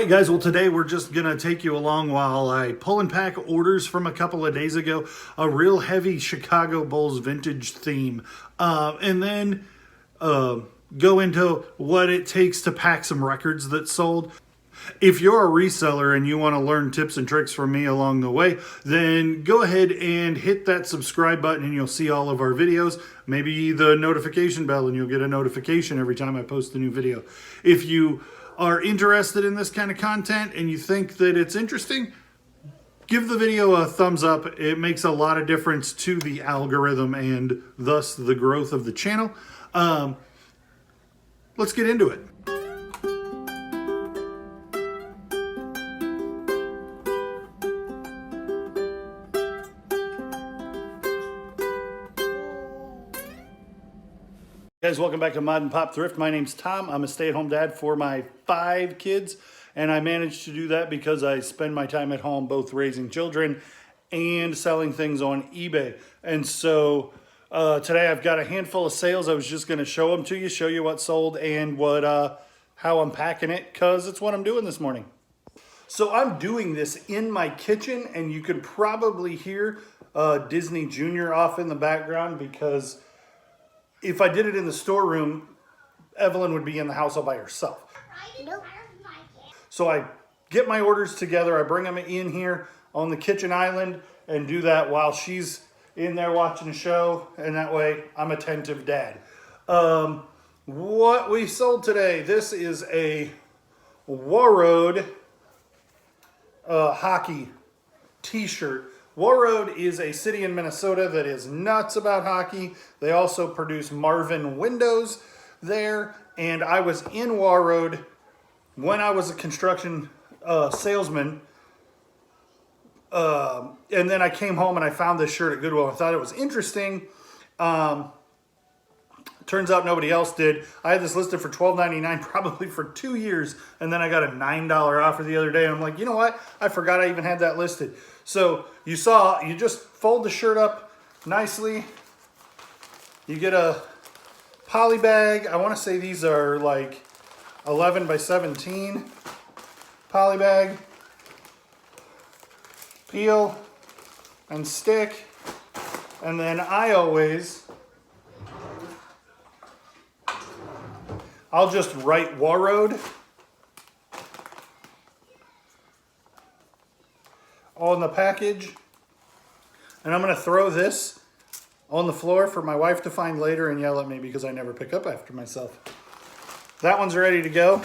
right, guys, well, today we're just going to take you along while I pull and pack orders from a couple of days ago, a real heavy Chicago Bulls vintage theme, and then go into what it takes to pack some records that sold. If you're a reseller and you want to learn tips and tricks from me along the way, then go ahead and hit that subscribe button and you'll see all of our videos. Maybe the notification bell and you'll get a notification every time I post a new video. If you are interested in this kind of content and you think that it's interesting, give the video a thumbs up. It makes a lot of difference to the algorithm and thus the growth of the channel. Let's get into it. Guys, welcome back to Mod and Pop Thrift. My name's Tom. I'm a stay-at-home dad for my 5 kids, and I managed to do that because I spend my time at home both raising children and selling things on eBay. And so today I've got a handful of sales. I was just going to show them to you, show you what sold and what how I'm packing it, because it's what I'm doing this morning. So I'm doing this in my kitchen, and you could probably hear Disney Junior off in the background because if I did it in the storeroom, Evelyn would be in the house all by herself. Nope. So I get my orders together, I bring them in here on the kitchen island and do that while she's in there watching a show, and that way I'm attentive dad. What we sold today, this is a Warroad hockey t-shirt. Warroad is a city in Minnesota that is nuts about hockey. They also produce Marvin windows there. And I was in Warroad when I was a construction salesman. And then I came home and I found this shirt at Goodwill. I thought it was interesting. Turns out nobody else did. I had this listed for $12.99 probably for 2 years. And then I got a $9 offer the other day. And I'm like, you know what? I forgot I even had that listed. So you saw, you just fold the shirt up nicely. You get a poly bag. I want to say these are like 11 by 17 poly bag. Peel and stick. And then I'll just write Warroad on the package, and I'm going to throw this on the floor for my wife to find later and yell at me because I never pick up after myself. That one's ready to go.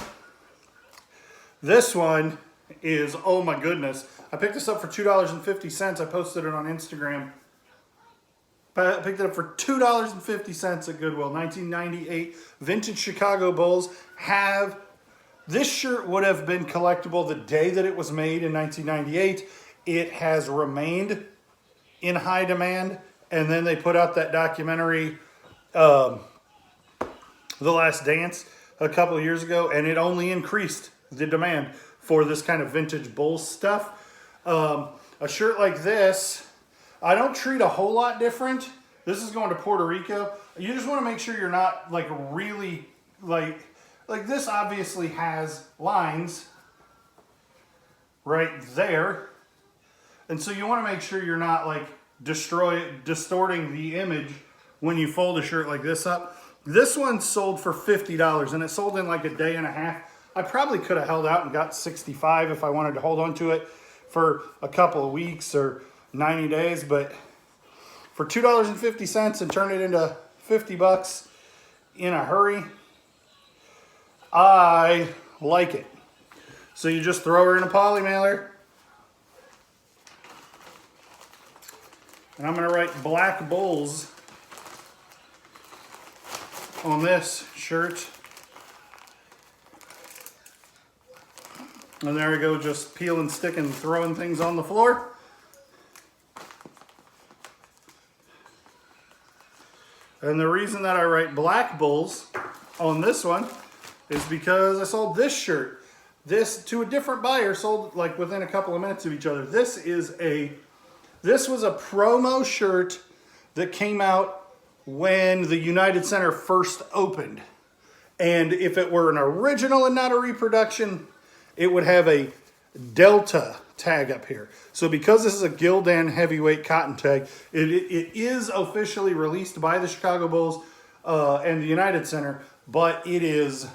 This one is, oh my goodness, I picked this up for $2.50. I posted it on Instagram. I picked it up for $2.50 at Goodwill. 1998 vintage Chicago Bulls. This shirt would have been collectible the day that it was made in 1998. It has remained in high demand, and then they put out that documentary, The Last Dance, a couple of years ago, and it only increased the demand for this kind of vintage Bulls stuff. A shirt like this, I don't treat a whole lot different. This is going to Puerto Rico. You just want to make sure you're not like really like this obviously has lines right there. And so you want to make sure you're not like distorting the image when you fold a shirt like this up. This one sold for $50 and it sold in like a day and a half. I probably could have held out and got 65 if I wanted to hold on to it for a couple of weeks or 90 days, but for $2.50 and turn it into 50 bucks in a hurry, I like it. So you just throw her in a poly mailer. And I'm going to write Black Bulls on this shirt. And there we go, just peeling, sticking, throwing things on the floor. And the reason that I write Black Bulls on this one is because I sold this shirt. This to a different buyer, sold like within a couple of minutes of each other. This was a promo shirt that came out when the United Center first opened. And if it were an original and not a reproduction, it would have a Delta tag up here. So because this is a Gildan heavyweight cotton tag, it is officially released by the Chicago Bulls and the United Center, but it is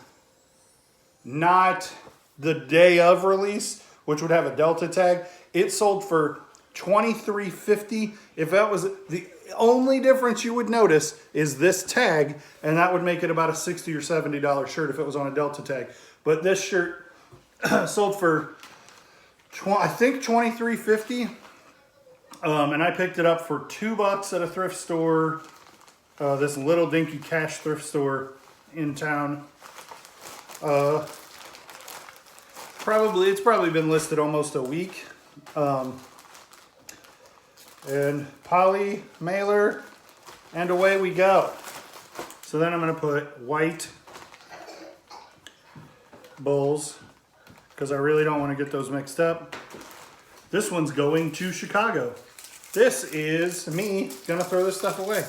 not the day of release, which would have a Delta tag. It sold for $23.50. If that was the only difference you would notice is this tag, and that would make it about a $60 or $70 shirt if it was on a Delta tag. But this shirt sold for I think $23.50, and I picked it up for $2 at a thrift store, this little dinky cash thrift store in town. It's probably been listed almost a week. And poly mailer, and away we go. So then I'm going to put white Bulls, because I really don't want to get those mixed up. This one's going to Chicago. This is me gonna throw this stuff away.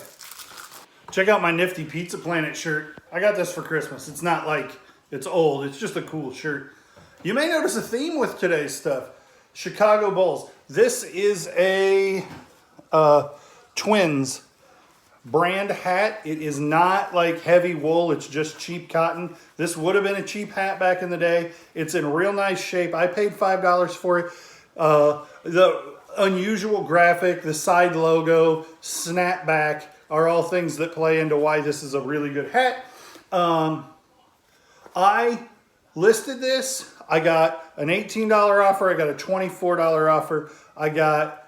Check out my nifty Pizza Planet shirt. I got this for Christmas. It's not like it's old, it's just a cool shirt. You may notice a theme with today's stuff. Chicago Bulls. This is a Twins brand hat. It is not like heavy wool, it's just cheap cotton. This would have been a cheap hat back in the day. It's in real nice shape. I paid $5 for it. The unusual graphic, the side logo, snapback are all things that play into why this is a really good hat. I listed this. I got an $18 offer. I got a $24 offer. I got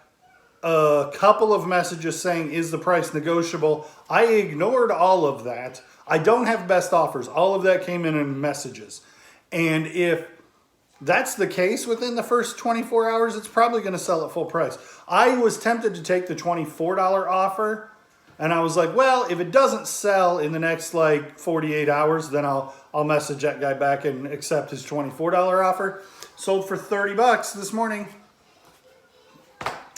a couple of messages saying, is the price negotiable? I ignored all of that. I don't have best offers. All of that came in messages. And if that's the case within the first 24 hours, it's probably going to sell at full price. I was tempted to take the $24 offer, and I was like, well, if it doesn't sell in the next like 48 hours, then I'll message that guy back and accept his $24 offer. Sold for $30 this morning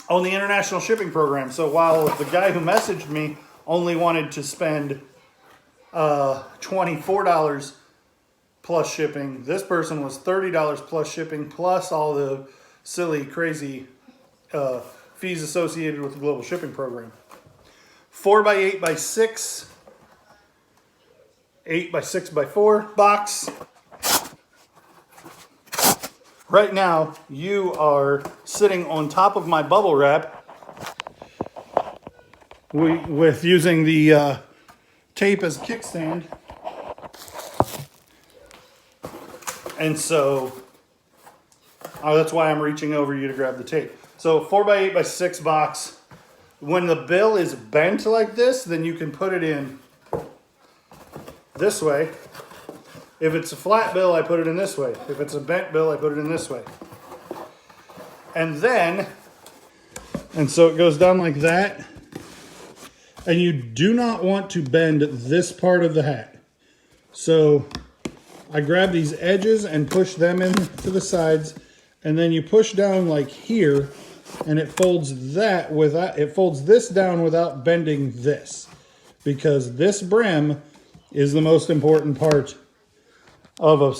on the international shipping program. So while the guy who messaged me only wanted to spend $24 plus shipping, this person was $30 plus shipping plus all the silly, crazy fees associated with the global shipping program. 4x8x6, 8x6x4 box. Right now, you are sitting on top of my bubble wrap with using the tape as a kickstand. And so, that's why I'm reaching over you to grab the tape. So 4x8x6 box. When the bill is bent like this, then you can put it in this way. If it's a flat bill, I put it in this way. If it's a bent bill, I put it in this way. And so it goes down like that. And you do not want to bend this part of the hat. So I grab these edges and push them into the sides. And then you push down like here, and it folds this down without bending this. Because this brim is the most important part of a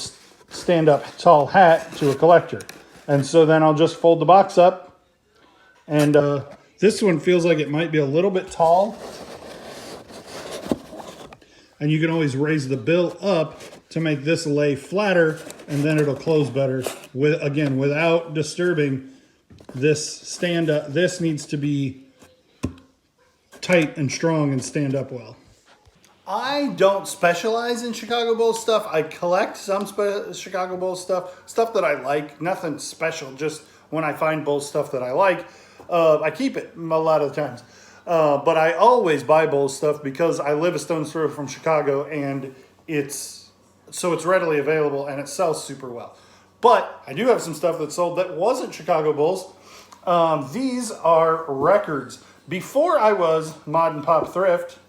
stand-up tall hat to a collector. And so then I'll just fold the box up, and this one feels like it might be a little bit tall, and you can always raise the bill up to make this lay flatter, and then it'll close better without disturbing this stand-up. This needs to be tight and strong and stand up well. I don't specialize in Chicago Bulls stuff. I collect some Chicago Bulls stuff that I like. Nothing special, just when I find Bulls stuff that I like, I keep it a lot of the times. But I always buy Bulls stuff because I live a stone's throw from Chicago, and it's readily available and it sells super well. But I do have some stuff that sold that wasn't Chicago Bulls. These are records. Before I was Mod and Pop Thrift,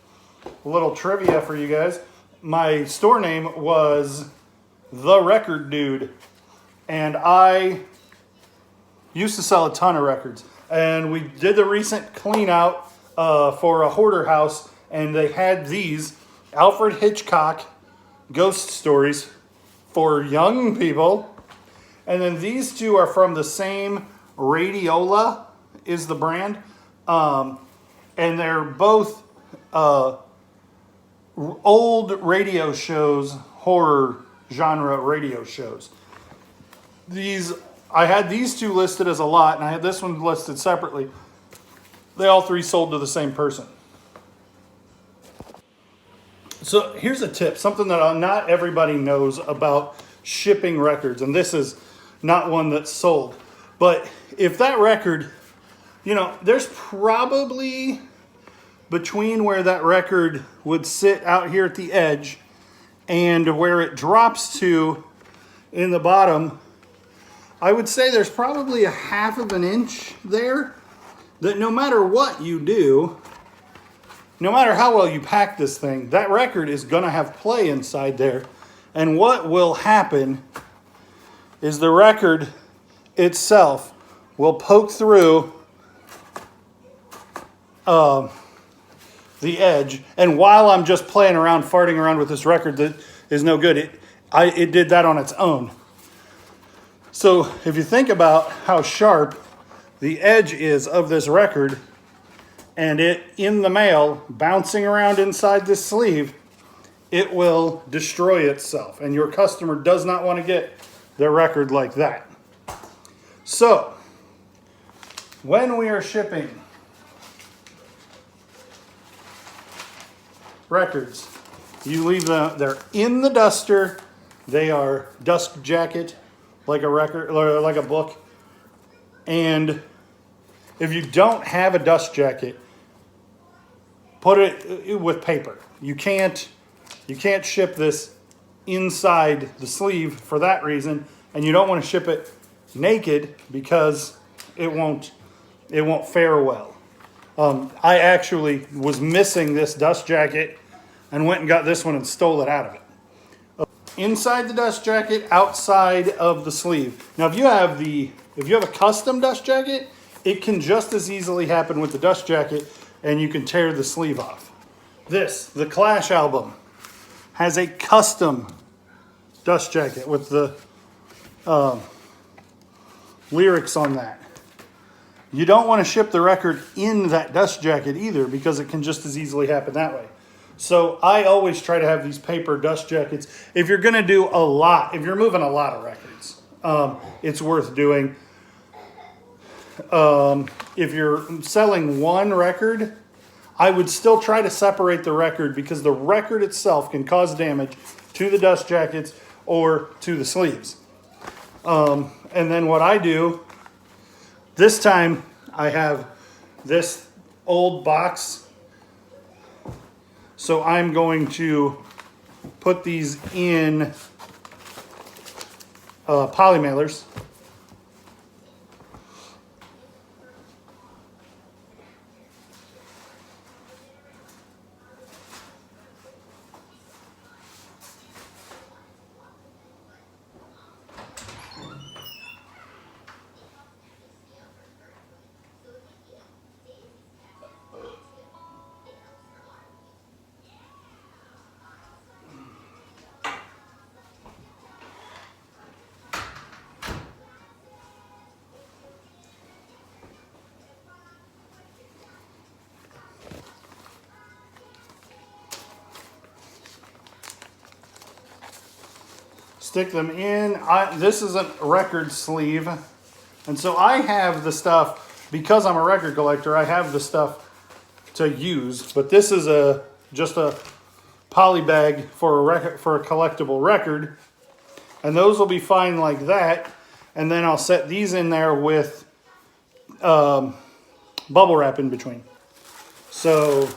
a little trivia for you guys, my store name was The Record Dude, and I used to sell a ton of records. And we did the recent clean out for a hoarder house, and they had these Alfred Hitchcock ghost stories for young people. And then these two are from the same Radiola is the brand. And they're both old radio shows, horror genre radio shows. I had these two listed as a lot, and I had this one listed separately. They all three sold to the same person. So here's a tip, something that not everybody knows about shipping records, and this is not one that's sold. But if that record, you know, there's probably between where that record would sit out here at the edge and where it drops to in the bottom, I would say there's probably a 1/2 inch there that no matter what you do, no matter how well you pack this thing, that record is gonna have play inside there. And what will happen is the record itself will poke through the edge. And while I'm just playing around, farting around with this record that is no good, it did that on its own. So if you think about how sharp the edge is of this record, and it in the mail bouncing around inside this sleeve, it will destroy itself. And your customer does not want to get their record like that. So when we are shipping records, you leave them, they're in the duster, they are dust jacket, like a record, or like a book. And if you don't have a dust jacket, put it with paper. You can't ship this inside the sleeve for that reason, and you don't want to ship it naked because it won't fare well. I actually was missing this dust jacket and went and got this one and stole it out of it. Inside the dust jacket, outside of the sleeve. Now, if you have a custom dust jacket, it can just as easily happen with the dust jacket, and you can tear the sleeve off. The Clash album, has a custom dust jacket with the lyrics on that. You don't want to ship the record in that dust jacket either, because it can just as easily happen that way. So I always try to have these paper dust jackets. If you're going to do a lot, if you're moving a lot of records, it's worth doing. If you're selling one record, I would still try to separate the record, because the record itself can cause damage to the dust jackets or to the sleeves. And then what I do, this time I have this old box. So I'm going to put these in poly mailers. Stick them in. This is a record sleeve. And so I have the stuff, because I'm a record collector, I have the stuff to use. But this is just a poly bag for a collectible record. And those will be fine like that. And then I'll set these in there with bubble wrap in between. So,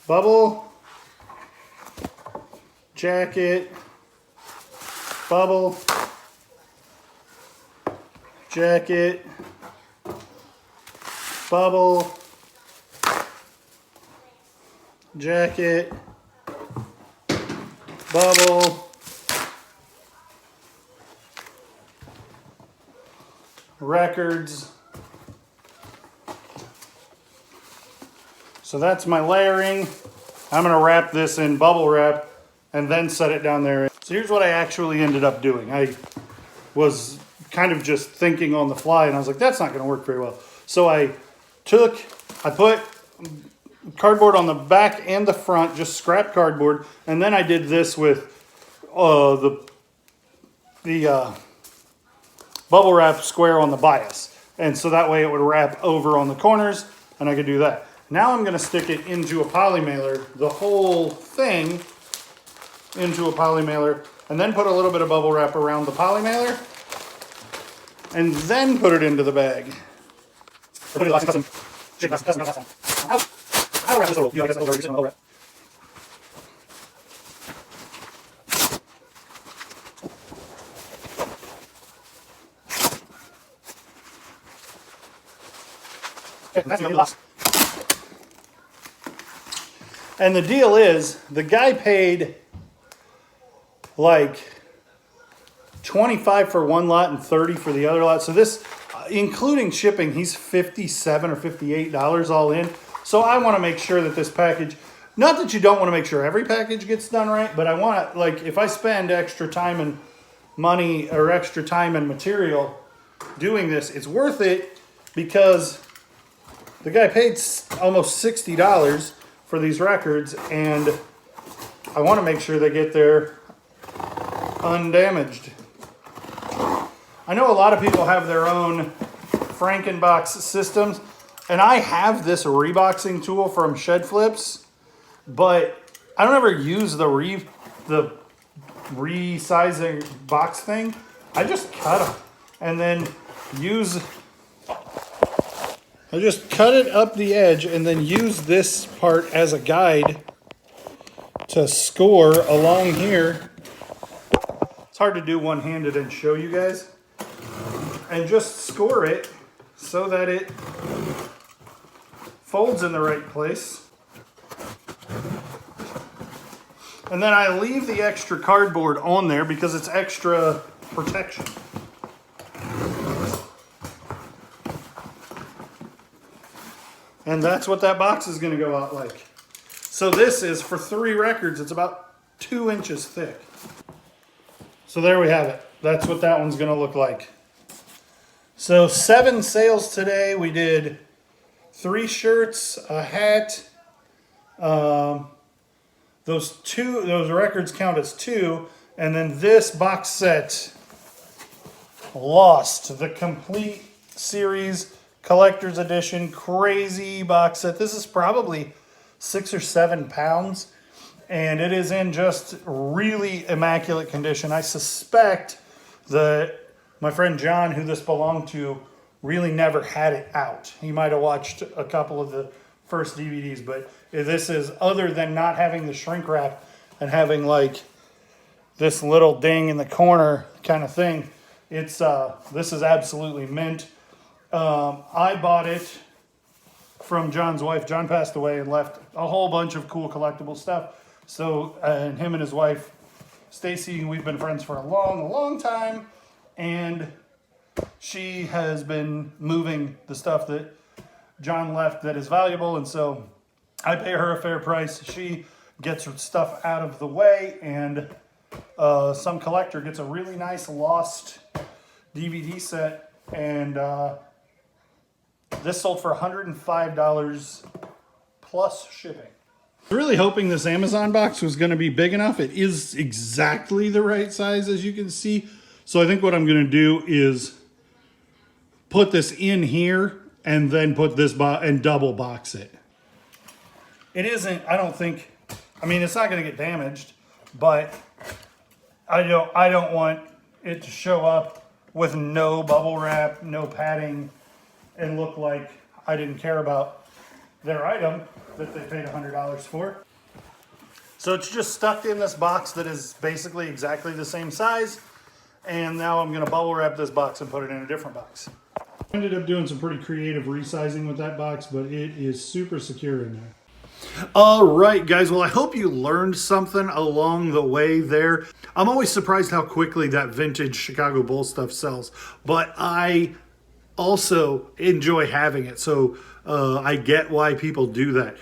bubble, jacket, bubble, jacket, bubble, jacket, bubble, records. So that's my layering. I'm going to wrap this in bubble wrap and then set it down there. So here's what I actually ended up doing. was kind of just thinking on the fly, and I was like, that's not going to work very well. So I put cardboard on the back and the front, just scrap cardboard, and then I did this with the bubble wrap square on the bias. And so that way it would wrap over on the corners, and I could do that. Now I'm going to stick it into a poly mailer, the whole thing into a poly mailer, and then put a little bit of bubble wrap around the poly mailer, and then put it into the bag. And the deal is, the guy paid like 25 for one lot and 30 for the other lot. So this, including shipping, he's $57 or $58 all in. So I want to make sure that this package, not that you don't want to make sure every package gets done right, but I want to, like, if I spend extra time and money or extra time and material doing this, it's worth it because the guy paid almost $60 for these records, and I want to make sure they get there undamaged. I know a lot of people have their own Frankenbox systems, and I have this reboxing tool from Shed Flips, but I don't ever use the resizing box thing. I just cut them and then I just cut it up the edge and then use this part as a guide to score along here. It's hard to do one-handed and show you guys. And just score it so that it folds in the right place. And then I leave the extra cardboard on there because it's extra protection. And that's what that box is going to go out like. So this is, for 3 records, it's about 2 inches thick. So there we have it. That's what that one's going to look like. So 7 sales today. We did 3 shirts, a hat. Those records count as 2. And then this box set, Lost, the complete series, collector's edition, crazy box set. This is probably 6 or 7 pounds, and it is in just really immaculate condition. I suspect that my friend John, who this belonged to, really never had it out. He might have watched a couple of the first DVDs, but this is, other than not having the shrink wrap and having like this little ding in the corner kind of thing, it's this is absolutely mint. I bought it from John's wife. John passed away and left a whole bunch of cool collectible stuff. So, and him and his wife, Stacy, we've been friends for a long, long time. And she has been moving the stuff that John left that is valuable. And so I pay her a fair price. She gets her stuff out of the way. And some collector gets a really nice Lost DVD set. And this sold for $105 plus shipping. Really hoping this Amazon box was going to be big enough. It is exactly the right size, as you can see. So I think what I'm going to do is put this in here and then put this and double box it. It isn't, I don't think, I mean, it's not going to get damaged, but I don't want it to show up with no bubble wrap, no padding, and look like I didn't care about their item that they paid $100 for. So it's just stuck in this box that is basically exactly the same size. And now I'm going to bubble wrap this box and put it in a different box. I ended up doing some pretty creative resizing with that box, but it is super secure in there. All right, guys. Well, I hope you learned something along the way there. I'm always surprised how quickly that vintage Chicago Bull stuff sells, but I also enjoy having it. So I get why people do that.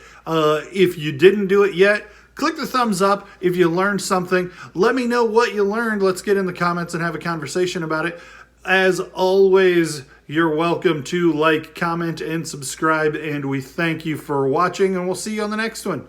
If you didn't do it yet, Click the thumbs up if you learned something. Let me know what you learned. Let's get in the comments and have a conversation about it. As always, you're welcome to like, comment, and subscribe, and we thank you for watching, and we'll see you on the next one.